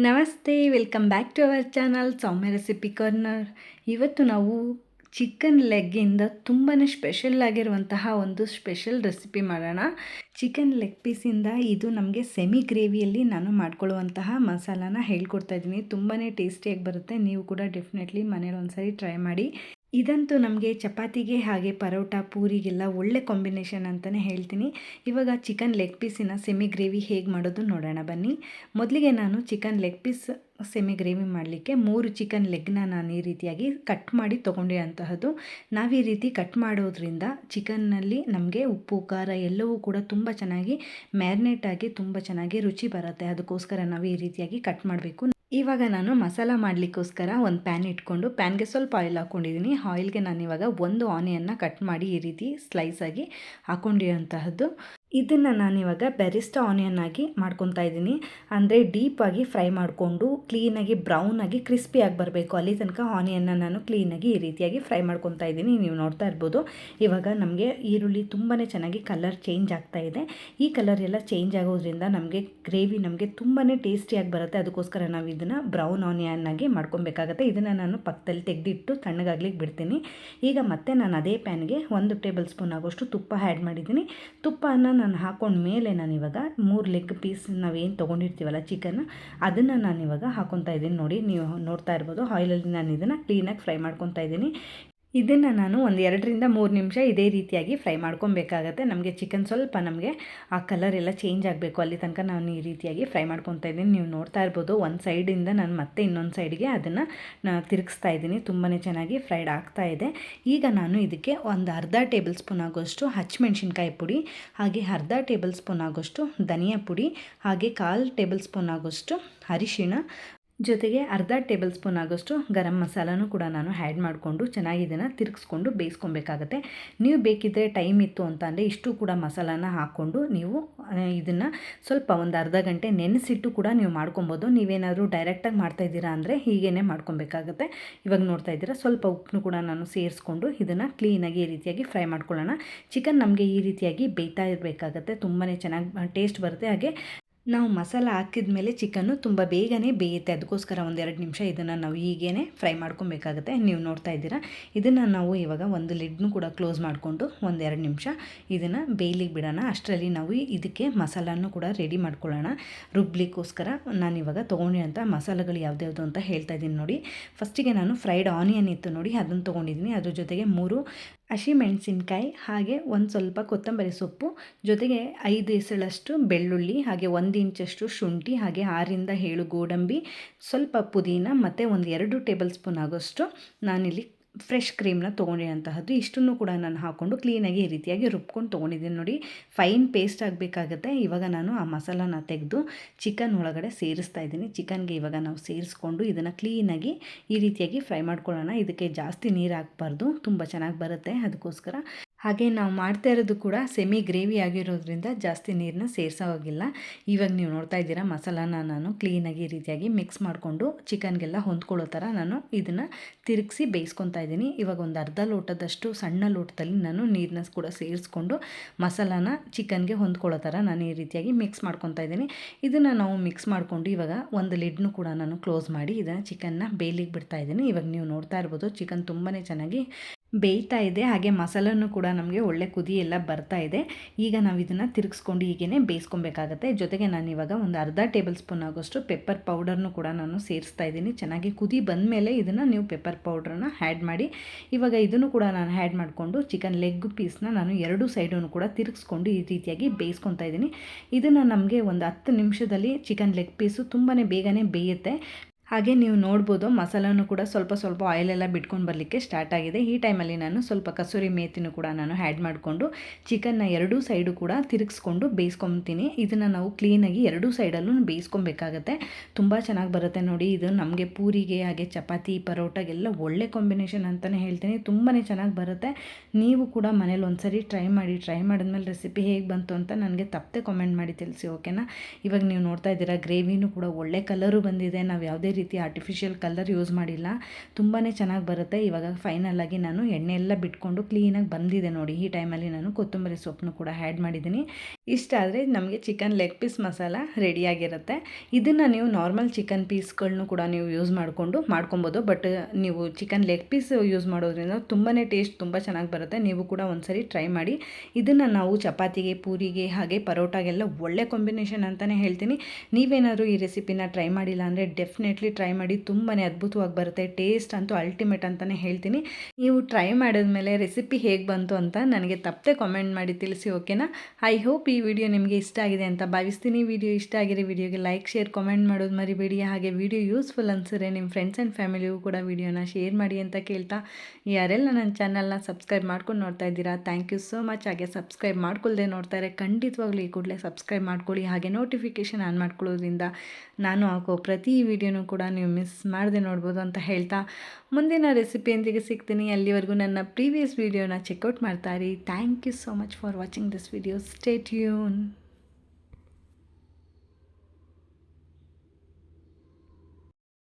ನಮಸ್ತೆ, welcome back to our channel Soumya recipe corner. ಇವತ್ತು ನಾವು ಚಿಕನ್ ಲೆಗ್ಗಿಂದ ತುಂಬಾ ಸ್ಪೆಷಲ್ ಆಗಿರುವಂತಹ ಒಂದು ಸ್ಪೆಷಲ್ ರೆಸಿಪಿ ಮಾಡೋಣ. ಚಿಕನ್ ಲೆಗ್ ಪೀಸಿಂದ ಇದು ನಮಗೆ ಸೆಮಿ ಗ್ರೇವಿಯಲ್ಲಿ ನಾನು ಮಾಡ್ಕೊಳ್ಳುವಂತಹ ಮಸಾಲಾನ ಹೇಳ್ಕೊಡ್ತಾ ಇದ್ದೀನಿ. ತುಂಬಾ ಟೇಸ್ಟಿಯಾಗಿ ಬರುತ್ತೆ. ನೀವು ಕೂಡ ಡೆಫಿನೆಟ್ಲಿ ಮನೇಲಿ ಒಂದ್ಸರಿ ಟ್ರೈ ಮಾಡಿ. ಇದಂತೂ ನಮಗೆ ಚಪಾತಿಗೆ ಹಾಗೆ ಪರೋಟ ಪೂರಿಗೆಲ್ಲ ಒಳ್ಳೆ ಕಾಂಬಿನೇಷನ್ ಅಂತಲೇ ಹೇಳ್ತೀನಿ. ಇವಾಗ ಚಿಕನ್ ಲೆಗ್ ಪೀಸಿನ ಸೆಮಿ ಗ್ರೇವಿ ಹೇಗೆ ಮಾಡೋದು ನೋಡೋಣ ಬನ್ನಿ. ಮೊದಲಿಗೆ ನಾನು chicken leg piece semi gravy ಮಾಡಲಿಕ್ಕೆ 3 ಚಿಕನ್ ಲೆಗ್ನ ನಾನು ಈ ರೀತಿಯಾಗಿ ಕಟ್ ಮಾಡಿ ತೊಗೊಂಡಿರೋಂತಹದ್ದು. ನಾವು ಈ ರೀತಿ ಕಟ್ ಮಾಡೋದ್ರಿಂದ ಚಿಕನ್ನಲ್ಲಿ ನಮಗೆ ಉಪ್ಪು ಖಾರ ಎಲ್ಲವೂ ಕೂಡ ತುಂಬ ಚೆನ್ನಾಗಿ ಮ್ಯಾರಿನೇಟ್ ಆಗಿ ತುಂಬ ಚೆನ್ನಾಗಿ ರುಚಿ ಬರುತ್ತೆ. ಅದಕ್ಕೋಸ್ಕರ ನಾವು ಈ ರೀತಿಯಾಗಿ ಕಟ್ ಮಾಡಬೇಕು. ಇವಾಗ ನಾನು ಮಸಾಲ ಮಾಡಲಿಕ್ಕೋಸ್ಕರ ಒಂದು ಪ್ಯಾನ್ ಇಟ್ಕೊಂಡು ಪ್ಯಾನ್ಗೆ ಸ್ವಲ್ಪ ಆಯಿಲ್ ಹಾಕ್ಕೊಂಡಿದ್ದೀನಿ. ಆಯಿಲ್ಗೆ ನಾನಿವಾಗ ಒಂದು ಆನಿಯನ್ನ ಕಟ್ ಮಾಡಿ ಈ ರೀತಿ ಸ್ಲೈಸಾಗಿ ಹಾಕ್ಕೊಂಡಿರೋಂತಹದ್ದು. ಇದನ್ನು ನಾನಿವಾಗ ಬೆರಿಸ್ಟಾ ಆನಿಯನ್ ಆಗಿ ಮಾಡ್ಕೊತಾ ಇದ್ದೀನಿ. ಅಂದರೆ ಡೀಪಾಗಿ ಫ್ರೈ ಮಾಡಿಕೊಂಡು ಕ್ಲೀನಾಗಿ ಬ್ರೌನಾಗಿ ಕ್ರಿಸ್ಪಿಯಾಗಿ ಬರಬೇಕು. ಅಲ್ಲಿ ತನಕ ಆನಿಯನ್ನ ನಾನು ಕ್ಲೀನಾಗಿ ಈ ರೀತಿಯಾಗಿ ಫ್ರೈ ಮಾಡ್ಕೊತಾ ಇದ್ದೀನಿ. ನೀವು ನೋಡ್ತಾ ಇರ್ಬೋದು. ಇವಾಗ ನಮಗೆ ಈರುಳ್ಳಿ ತುಂಬಾ ಚೆನ್ನಾಗಿ ಕಲರ್ ಚೇಂಜ್ ಆಗ್ತಾ ಇದೆ. ಈ ಕಲರ್ ಎಲ್ಲ ಚೇಂಜ್ ಆಗೋದ್ರಿಂದ ನಮಗೆ ಗ್ರೇವಿ ನಮಗೆ ತುಂಬಾ ಟೇಸ್ಟಿಯಾಗಿ ಬರುತ್ತೆ. ಅದಕ್ಕೋಸ್ಕರ ನಾವು ಇದನ್ನು ಬ್ರೌನ್ ಆನಿಯನ್ ಆಗಿ ಮಾಡ್ಕೊಬೇಕಾಗತ್ತೆ. ಇದನ್ನು ನಾನು ಪಕ್ಕದಲ್ಲಿ ತೆಗೆದಿಟ್ಟು ತಣ್ಣಗಾಗ್ಲಿಕ್ಕೆ ಬಿಡ್ತೀನಿ. ಈಗ ಮತ್ತೆ ನಾನು ಅದೇ ಪ್ಯಾನ್ಗೆ 1 ಟೇಬಲ್ ಸ್ಪೂನ್ ಆಗೋಷ್ಟು ತುಪ್ಪ ಆ್ಯಡ್ ಮಾಡಿದ್ದೀನಿ. ತುಪ್ಪನ ನಾನು ಹಾಕ್ಕೊಂಡ ಮೇಲೆ ನಾನಿವಾಗ 3 ಲೆಗ್ ಪೀಸ್ ನಾವೇನು ತೊಗೊಂಡಿರ್ತೀವಲ್ಲ ಚಿಕನ್, ಅದನ್ನು ನಾನಿವಾಗ ಹಾಕ್ಕೊತಾ ಇದ್ದೀನಿ. ನೋಡಿ, ನೀವು ನೋಡ್ತಾ ಇರ್ಬೋದು. ಆಯಿಲಲ್ಲಿ ನಾನು ಇದನ್ನು ಕ್ಲೀನಾಗಿ ಫ್ರೈ ಮಾಡ್ಕೊತಾ ಇದ್ದೀನಿ. ಇದನ್ನು ನಾನು ಒಂದು 2-3 ನಿಮಿಷ ಇದೇ ರೀತಿಯಾಗಿ ಫ್ರೈ ಮಾಡ್ಕೊಬೇಕಾಗತ್ತೆ. ನಮಗೆ ಚಿಕನ್ ಸ್ವಲ್ಪ ನಮಗೆ ಆ ಕಲರ್ ಎಲ್ಲ ಚೇಂಜ್ ಆಗಬೇಕು. ಅಲ್ಲಿ ತನಕ ನಾನು ಈ ರೀತಿಯಾಗಿ ಫ್ರೈ ಮಾಡ್ಕೊತಾ ಇದ್ದೀನಿ. ನೀವು ನೋಡ್ತಾ ಇರ್ಬೋದು. ಒಂದು ಸೈಡಿಂದ ನಾನು ಮತ್ತೆ ಇನ್ನೊಂದು ಸೈಡ್ಗೆ ಅದನ್ನು ತಿರುಗಿಸ್ತಾ ಇದ್ದೀನಿ. ತುಂಬಾ ಚೆನ್ನಾಗಿ ಫ್ರೈಡ್ ಆಗ್ತಾ ಇದೆ. ಈಗ ನಾನು ಇದಕ್ಕೆ ಒಂದು ಅರ್ಧ ಟೇಬಲ್ ಸ್ಪೂನ್ ಆಗೋಷ್ಟು ಹಸಿಮೆಣ್ಸಿನ್ಕಾಯಿ ಪುಡಿ, ಹಾಗೆ ಅರ್ಧ ಟೇಬಲ್ ಸ್ಪೂನ್ ಆಗೋಷ್ಟು ಧನಿಯಾ ಪುಡಿ, ಹಾಗೆ 1/4 ಟೇಬಲ್ ಸ್ಪೂನ್ ಆಗೋಷ್ಟು ಅರಿಶಿಣ, ಜೊತೆಗೆ ಅರ್ಧ ಟೇಬಲ್ ಸ್ಪೂನ್ ಆಗೋಷ್ಟು ಗರಂ ಮಸಾಲನೂ ಕೂಡ ನಾನು ಆ್ಯಡ್ ಮಾಡಿಕೊಂಡು ಚೆನ್ನಾಗಿ ಇದನ್ನು ತಿರುಗಿಸ್ಕೊಂಡು ಬೇಯಿಸ್ಕೊಬೇಕಾಗತ್ತೆ. ನೀವು ಬೇಕಿದ್ದರೆ ಟೈಮ್ ಇತ್ತು ಅಂತ ಅಂದರೆ ಇಷ್ಟು ಕೂಡ ಮಸಾಲಾನ ಹಾಕ್ಕೊಂಡು ನೀವು ಇದನ್ನು ಸ್ವಲ್ಪ ಒಂದು ಅರ್ಧ ಗಂಟೆ ನೆನೆಸಿಟ್ಟು ಕೂಡ ನೀವು ಮಾಡ್ಕೊಬೋದು. ನೀವೇನಾದರೂ ಡೈರೆಕ್ಟಾಗಿ ಮಾಡ್ತಾಯಿದ್ದೀರಾ ಅಂದರೆ ಹೀಗೇ ಮಾಡ್ಕೊಬೇಕಾಗತ್ತೆ. ಇವಾಗ ನೋಡ್ತಾ ಇದ್ದೀರಾ, ಸ್ವಲ್ಪ ಉಪ್ಪನ್ನು ಕೂಡ ನಾನು ಸೇರಿಸ್ಕೊಂಡು ಇದನ್ನು ಕ್ಲೀನಾಗಿ ಈ ರೀತಿಯಾಗಿ ಫ್ರೈ ಮಾಡ್ಕೊಳ್ಳೋಣ. ಚಿಕನ್ ನಮಗೆ ಈ ರೀತಿಯಾಗಿ ಬೇಯ್ತಾ ಇರಬೇಕಾಗತ್ತೆ. ತುಂಬಾ ಚೆನ್ನಾಗಿ ಟೇಸ್ಟ್ ಬರುತ್ತೆ. ಹಾಗೆ ನಾವು ಮಸಾಲ ಹಾಕಿದ ಮೇಲೆ ಚಿಕನ್ನು ತುಂಬ ಬೇಗನೆ ಬೇಯುತ್ತೆ. ಅದಕ್ಕೋಸ್ಕರ 1-2 ನಿಮಿಷ ಇದನ್ನು ನಾವು ಹೀಗೇ ಫ್ರೈ ಮಾಡ್ಕೊಬೇಕಾಗುತ್ತೆ. ನೀವು ನೋಡ್ತಾ ಇದ್ದೀರಾ. ಇದನ್ನು ನಾವು ಇವಾಗ ಒಂದು ಲಿಡ್ನು ಕೂಡ ಕ್ಲೋಸ್ ಮಾಡಿಕೊಂಡು 1-2 ನಿಮಿಷ ಇದನ್ನು ಬೇಯಲಿಕ್ಕೆ ಬಿಡೋಣ. ಅಷ್ಟರಲ್ಲಿ ನಾವು ಇದಕ್ಕೆ ಮಸಾಲನ್ನು ಕೂಡ ರೆಡಿ ಮಾಡ್ಕೊಳ್ಳೋಣ. ರುಬ್ಲಿಕ್ಕೋಸ್ಕರ ನಾನಿವಾಗ ತೊಗೊಂಡಿರೋಂಥ ಮಸಾಲೆಗಳು ಯಾವ್ದ್ಯಾವುದು ಅಂತ ಹೇಳ್ತಾ ಇದ್ದೀನಿ ನೋಡಿ. ಫಸ್ಟಿಗೆ ನಾನು ಫ್ರೈಡ್ ಆನಿಯನ್ ಇತ್ತು ನೋಡಿ, ಅದನ್ನು ತೊಗೊಂಡಿದ್ದೀನಿ. ಅದ್ರ ಜೊತೆಗೆ 3 ಹಸಿಮೆಣಸಿನ್ಕಾಯಿ, ಹಾಗೆ ಒಂದು ಸ್ವಲ್ಪ ಕೊತ್ತಂಬರಿ ಸೊಪ್ಪು, ಜೊತೆಗೆ 5 ಎಸಳಷ್ಟು ಬೆಳ್ಳುಳ್ಳಿ, ಹಾಗೆ 1 ಇಂಚಷ್ಟು ಶುಂಠಿ, ಹಾಗೆ 6-7 ಗೋಡಂಬಿ, ಸ್ವಲ್ಪ ಪುದೀನ, ಮತ್ತು ಒಂದು 2 ಟೇಬಲ್ ಸ್ಪೂನ್ ಆಗೋಷ್ಟು ನಾನಿಲ್ಲಿ ಫ್ರೆಶ್ ಕ್ರೀಮ್ನ ತೊಗೊಂಡಿರೋಂತಹದ್ದು. ಇಷ್ಟನ್ನು ಕೂಡ ನಾನು ಹಾಕ್ಕೊಂಡು ಕ್ಲೀನಾಗಿ ಈ ರೀತಿಯಾಗಿ ರುಬ್ಕೊಂಡು ತೊಗೊಂಡಿದ್ದೀನಿ ನೋಡಿ. ಫೈನ್ ಪೇಸ್ಟ್ ಆಗಬೇಕಾಗತ್ತೆ. ಇವಾಗ ನಾನು ಆ ಮಸಾಲಾನ ತೆಗೆದು ಚಿಕನ್ ಒಳಗಡೆ ಸೇರಿಸ್ತಾ ಇದ್ದೀನಿ. ಚಿಕನ್ಗೆ ಇವಾಗ ನಾವು ಸೇರಿಸ್ಕೊಂಡು ಇದನ್ನು ಕ್ಲೀನಾಗಿ ಈ ರೀತಿಯಾಗಿ ಫ್ರೈ ಮಾಡ್ಕೊಳ್ಳೋಣ. ಇದಕ್ಕೆ ಜಾಸ್ತಿ ನೀರು ಹಾಕಬಾರ್ದು, ತುಂಬ ಚೆನ್ನಾಗಿ ಬರುತ್ತೆ. ಅದಕ್ಕೋಸ್ಕರ ಹಾಗೆ ನಾವು ಮಾಡ್ತಾ ಇರೋದು ಕೂಡ ಸೆಮಿ ಗ್ರೇವಿ ಆಗಿರೋದ್ರಿಂದ ಜಾಸ್ತಿ ನೀರನ್ನ ಸೇರಿಸೋವಾಗಿಲ್ಲ. ಇವಾಗ ನೀವು ನೋಡ್ತಾ ಇದ್ದೀರಾ, ಮಸಾಲಾನ ನಾನು ಕ್ಲೀನಾಗಿ ಈ ರೀತಿಯಾಗಿ ಮಿಕ್ಸ್ ಮಾಡಿಕೊಂಡು ಚಿಕನ್ಗೆಲ್ಲ ಹೊಂದ್ಕೊಳ್ಳೋ ಥರ ನಾನು ಇದನ್ನು ತಿರುಗಿಸಿ ಬೇಯಿಸ್ಕೊತಾ ಇದ್ದೀನಿ. ಇವಾಗ ಒಂದು ಅರ್ಧ ಲೋಟದಷ್ಟು ಸಣ್ಣ ಲೋಟದಲ್ಲಿ ನಾನು ನೀರನ್ನ ಕೂಡ ಸೇರಿಸ್ಕೊಂಡು ಮಸಾಲಾನ ಚಿಕನ್ಗೆ ಹೊಂದ್ಕೊಳ್ಳೋ ಥರ ನಾನು ಈ ರೀತಿಯಾಗಿ ಮಿಕ್ಸ್ ಮಾಡ್ಕೊತಾ ಇದ್ದೀನಿ. ಇದನ್ನು ನಾವು ಮಿಕ್ಸ್ ಮಾಡಿಕೊಂಡು ಇವಾಗ ಒಂದು ಲಿಡ್ನು ಕೂಡ ನಾನು ಕ್ಲೋಸ್ ಮಾಡಿ ಇದನ್ನು ಚಿಕನ್ನ ಬೇಯಲಿಕ್ಕೆ ಬಿಡ್ತಾ ಇದ್ದೀನಿ. ಇವಾಗ ನೀವು ನೋಡ್ತಾ ಇರ್ಬೋದು, ಚಿಕನ್ ತುಂಬಾ ಚೆನ್ನಾಗಿ ಬೇಯ್ತಾ ಇದೆ. ಹಾಗೆ ಮಸಾಲನೂ ಕೂಡ ನಮಗೆ ಒಳ್ಳೆ ಕುದಿ ಎಲ್ಲ ಬರ್ತಾ ಇದೆ. ಈಗ ನಾವು ಇದನ್ನು ತಿರುಗಿಸ್ಕೊಂಡು ಹೀಗೇ ಬೇಯಿಸ್ಕೊಬೇಕಾಗತ್ತೆ. ಜೊತೆಗೆ ನಾನು ಇವಾಗ ಒಂದು ಅರ್ಧ ಟೇಬಲ್ ಸ್ಪೂನ್ ಆಗೋಷ್ಟು ಪೆಪ್ಪರ್ ಪೌಡರ್ನು ಕೂಡ ನಾನು ಸೇರಿಸ್ತಾ ಇದ್ದೀನಿ. ಚೆನ್ನಾಗಿ ಕುದಿ ಬಂದಮೇಲೆ ಇದನ್ನು ನೀವು ಪೆಪ್ಪರ್ ಪೌಡ್ರನ್ನ ಆ್ಯಡ್ ಮಾಡಿ. ಇವಾಗ ಇದನ್ನು ಕೂಡ ನಾನು ಆ್ಯಡ್ ಮಾಡಿಕೊಂಡು ಚಿಕನ್ ಲೆಗ್ ಪೀಸ್ನ ನಾನು 2 ಸೈಡನ್ನು ಕೂಡ ತಿರುಗಿಸ್ಕೊಂಡು ಈ ರೀತಿಯಾಗಿ ಬೇಯಿಸ್ಕೊತಾ ಇದ್ದೀನಿ. ಇದನ್ನು ನಮಗೆ ಒಂದು 10 ನಿಮಿಷದಲ್ಲಿ ಚಿಕನ್ ಲೆಗ್ ಪೀಸು ತುಂಬಾ ಬೇಗನೆ ಬೇಯುತ್ತೆ. ಹಾಗೆ ನೀವು ನೋಡ್ಬೋದು, ಮಸಾಲನೂ ಕೂಡ ಸ್ವಲ್ಪ ಸ್ವಲ್ಪ ಆಯಿಲೆಲ್ಲ ಬಿಟ್ಕೊಂಡು ಬರಲಿಕ್ಕೆ ಸ್ಟಾರ್ಟ್ ಆಗಿದೆ. ಈ ಟೈಮಲ್ಲಿ ನಾನು ಸ್ವಲ್ಪ ಕಸೂರಿ ಮೇಥಿನೂ ಕೂಡ ನಾನು ಆ್ಯಡ್ ಮಾಡಿಕೊಂಡು ಚಿಕನ್ನ 2 ಸೈಡು ಕೂಡ ತಿರುಗಿಸ್ಕೊಂಡು ಬೇಯಿಸ್ಕೊತೀನಿ. ಇದನ್ನು ನಾವು ಕ್ಲೀನಾಗಿ 2 ಸೈಡಲ್ಲೂ ಬೇಯಿಸ್ಕೊಬೇಕಾಗತ್ತೆ. ತುಂಬ ಚೆನ್ನಾಗಿ ಬರುತ್ತೆ ನೋಡಿ. ಇದು ನಮಗೆ ಪೂರಿಗೆ ಹಾಗೆ ಚಪಾತಿ ಪರೋಟಗೆಲ್ಲ ಒಳ್ಳೆ ಕಾಂಬಿನೇಷನ್ ಅಂತಲೇ ಹೇಳ್ತೀನಿ. ತುಂಬಾ ಚೆನ್ನಾಗಿ ಬರುತ್ತೆ. ನೀವು ಕೂಡ ಮನೇಲಿ ಒಂದ್ಸರಿ ಟ್ರೈ ಮಾಡಿ. ಟ್ರೈ ಮಾಡಿದ್ಮೇಲೆ ರೆಸಿಪಿ ಹೇಗೆ ಬಂತು ಅಂತ ನನಗೆ ತಪ್ಪದೆ ಕಾಮೆಂಟ್ ಮಾಡಿ ತಿಳಿಸಿ, ಓಕೆನಾ. ಇವಾಗ ನೀವು ನೋಡ್ತಾ ಇದ್ದೀರಾ, ಗ್ರೇವಿನೂ ಕೂಡ ಒಳ್ಳೆ ಕಲರು ಬಂದಿದೆ. ನಾವು ಯಾವುದೇ ರೀತಿ ಆರ್ಟಿಫಿಷಿಯಲ್ ಕಲರ್ ಯೂಸ್ ಮಾಡಿಲ್ಲ. ತುಂಬಾ ಚೆನ್ನಾಗಿ ಬರುತ್ತೆ. ಇವಾಗ ಫೈನಲಾಗಿ ನಾನು ಎಣ್ಣೆ ಎಲ್ಲ ಬಿಟ್ಕೊಂಡು ಕ್ಲೀನಾಗಿ ಬಂದಿದೆ ನೋಡಿ. ಈ ಟೈಮಲ್ಲಿ ನಾನು ಕೊತ್ತಂಬರಿ ಸೊಪ್ಪನ್ನು ಕೂಡ ಆ್ಯಡ್ ಮಾಡಿದ್ದೀನಿ. ಇಷ್ಟ ಆದರೆ ನಮಗೆ ಚಿಕನ್ ಲೆಗ್ ಪೀಸ್ ಮಸಾಲ ರೆಡಿಯಾಗಿರುತ್ತೆ. ಇದನ್ನು ನೀವು ನಾರ್ಮಲ್ ಚಿಕನ್ ಪೀಸ್ಗಳನ್ನೂ ಕೂಡ ನೀವು ಯೂಸ್ ಮಾಡ್ಕೊಬೋದು. ಬಟ್ ನೀವು ಚಿಕನ್ ಲೆಗ್ ಪೀಸ್ ಯೂಸ್ ಮಾಡೋದ್ರಿಂದ ತುಂಬಾ ಟೇಸ್ಟ್ ತುಂಬ ಚೆನ್ನಾಗಿ ಬರುತ್ತೆ. ನೀವು ಕೂಡ ಒಂದ್ಸರಿ ಟ್ರೈ ಮಾಡಿ. ಇದನ್ನು ನಾವು ಚಪಾತಿಗೆ, ಪೂರಿಗೆ, ಹಾಗೆ ಪರೋಟಾಗೆಲ್ಲ ಒಳ್ಳೆ ಕಾಂಬಿನೇಷನ್ ಅಂತಲೇ ಹೇಳ್ತೀನಿ. ನೀವೇನಾದರೂ ಈ ರೆಸಿಪಿನ ಟ್ರೈ ಮಾಡಿಲ್ಲ ಅಂದರೆ ಡೆಫಿನೆಟ್ಲಿ ಟ್ರೈ ಮಾಡಿ. ತುಂಬಾ ಅದ್ಭುತವಾಗಿ ಬರುತ್ತೆ. ಟೇಸ್ಟ್ ಅಂತೂ ಅಲ್ಟಿಮೇಟ್ ಅಂತಲೇ ಹೇಳ್ತೀನಿ. ನೀವು ಟ್ರೈ ಮಾಡಿದ್ಮೇಲೆ ರೆಸಿಪಿ ಹೇಗೆ ಬಂತು ಅಂತ ನನಗೆ ತಪ್ಪದೆ ಕಾಮೆಂಟ್ ಮಾಡಿ ತಿಳಿಸಿ, ಓಕೆನಾ? ಐ ಹೋಪ್ ಈ ವಿಡಿಯೋ ನಿಮಗೆ ಇಷ್ಟ ಆಗಿದೆ ಅಂತ ಭಾವಿಸ್ತೀನಿ. ವಿಡಿಯೋ ಇಷ್ಟ ಆಗಿರೋ ವಿಡಿಯೋಗೆ ಲೈಕ್, ಶೇರ್, ಕಾಮೆಂಟ್ ಮಾಡೋದು ಮರಿಬೇಡಿ. ಹಾಗೆ ವಿಡಿಯೋ ಯೂಸ್ಫುಲ್ ಅನಿಸಿದ್ರೆ ನಿಮ್ಮ ಫ್ರೆಂಡ್ಸ್ ಆ್ಯಂಡ್ ಫ್ಯಾಮಿಲಿಗೂ ಕೂಡ ವಿಡಿಯೋನ ಶೇರ್ ಮಾಡಿ ಅಂತ ಕೇಳ್ತಾ, ಯಾರೆಲ್ಲ ನನ್ನ ಚಾನಲ್ನ ಸಬ್ಸ್ಕ್ರೈಬ್ ಮಾಡ್ಕೊಂಡು ನೋಡ್ತಾ ಇದ್ದೀರಾ, ಥ್ಯಾಂಕ್ ಯು ಸೋ ಮಚ್. ಹಾಗೆ ಸಬ್ಸ್ಕ್ರೈಬ್ ಮಾಡ್ಕೊಳ್ದೆ ನೋಡ್ತಾ ಇದ್ದಾರೆ ಖಂಡಿತವಾಗ್ಲೂ ಈ ಕೂಡಲೇ ಸಬ್ಸ್ಕ್ರೈಬ್ ಮಾಡ್ಕೊಳ್ಳಿ. ಹಾಗೆ ನೋಟಿಫಿಕೇಷನ್ ಆನ್ ಮಾಡ್ಕೊಳ್ಳೋದ್ರಿಂದ ನಾನು ಹಾಕೋ ಪ್ರತಿ ವಿಡಿಯೋನೂ ಕೂಡ ನೀವು ಮಿಸ್ ಮಾಡದೆ ನೋಡ್ಬೋದು ಅಂತ ಹೇಳ್ತಾ, ಮುಂದಿನ ರೆಸಿಪಿಯೊಂದಿಗೆ ಸಿಗ್ತೀನಿ. ಅಲ್ಲಿವರೆಗೂ ನನ್ನ ಪ್ರೀವಿಯಸ್ ವಿಡಿಯೋನ ಚೆಕ್ಔಟ್ ಮಾಡ್ತಾ ಇರಿ. Thank you so much for watching this video. Stay tune.